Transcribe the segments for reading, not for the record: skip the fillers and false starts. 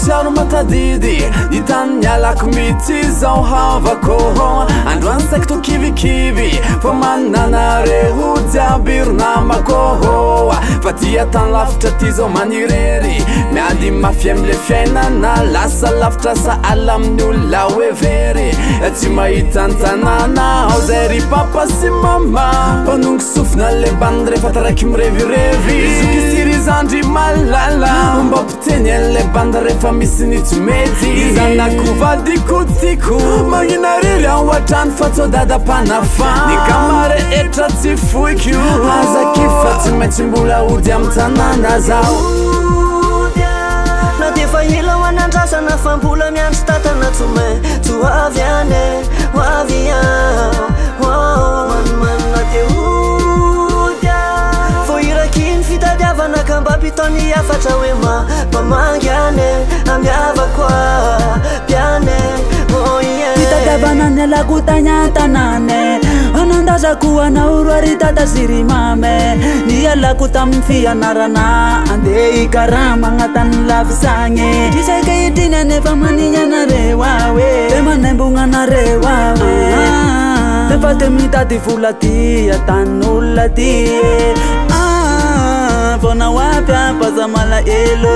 Matsiaro matadidy hitany alako mitsy zao havako androany saiko kivikivy fa mananareo jiaby ro namako fa tia tany lavitra ty zao manirery miady mafy amile fiainana lasa lavitra sa ala amin'ny olona hoe very tsy mahita ny tanàna ao zay ry papa sy mama mpanongo sofina le bany rehefa taraiky mirevirevy zokisiry zandry malala mba mpiteny an'le bany rehefa misy ny tsy mety zanako vadikotiko magnina rery ao atrany fa tsao dada-panafà ny kamare etra tsy foiko azaky fa tsy maintsy mbola ody amin'ny tanàna zao na defa ela ho anandrasana fa mbola miandry tatana tsoavy ane hoavy manmanina teodya fo irakiny fitadiavana ka mba mpitony afatra hoe mampamangy ane amiavako piane fitadiavana ny alako tagna tanane anandazako anao roary tata siry mame ny alako tamin'ny fianarana andeha ikarama agnatany lavisagny isaika idriny anefa manignanareo awe te manembogna anareo awe efa te mitady vola ty atan'olona ty fanao avy apaza malaelo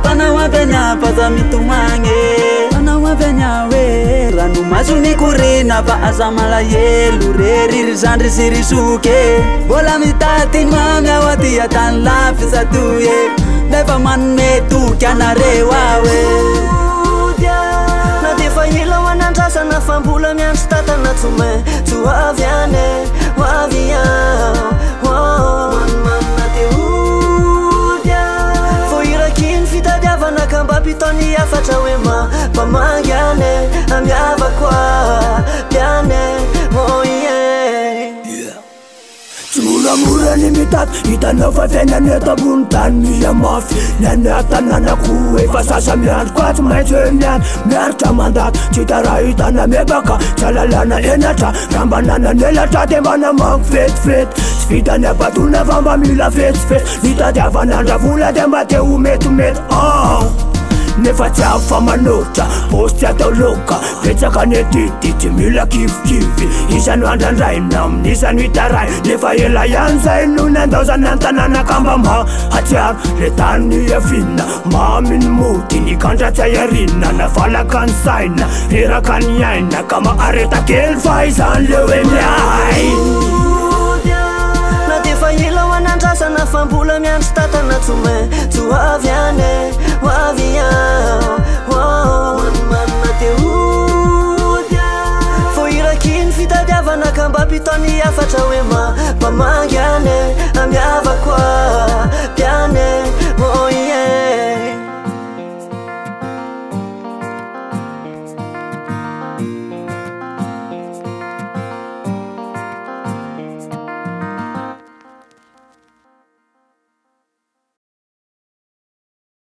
fanao avy anyapaza mitomagny fanao avy anyawe rano maso mikorina fa aza malahelo rery zandry sy risoke mbola mitady mamy ao aty atany lafisa toye nefa manome toky anareo awe na defa ela ho anandrasana fa mbola miandry tatana tsoavy ane hoavy manmanina teodya fo irakiny fitadiavana ka mba mpitony afatra hoe mampamangy ane amiavako piane Mura ni mitad hitanao fa fiainany eto ambony tany miamafy ny tanànako efa sasa miandro ka tsy maintsy hoe miaritra mandato tsy tara hitana mebaka tsy alalana enatra raha mba nananelatra de manamango fetifety tsy vitany abatona fa mba mila fesifety nitadiavanandra vola de mba te ho metomety nefa tsy avy fa manotra posty atao loka betsaka ny etidy tsy mila kivikivy isany andrandraina amin'isany hitaray nefa ela ihany zay no nandaozany antanàna ka mba mahatsiaro le tany avinna maminy mody ny kandratsy ayarinna nafalaka ny saina reraka ny aina ka mahareta kely fa izany le hoe miay na defa ela ho anandrasana fa mbola miandry tatana tsoavy ane hoavy manmanina teodya fo irakiny fitadiavana ka mba mpitony afatra hoe mampamangy ane amiavako piane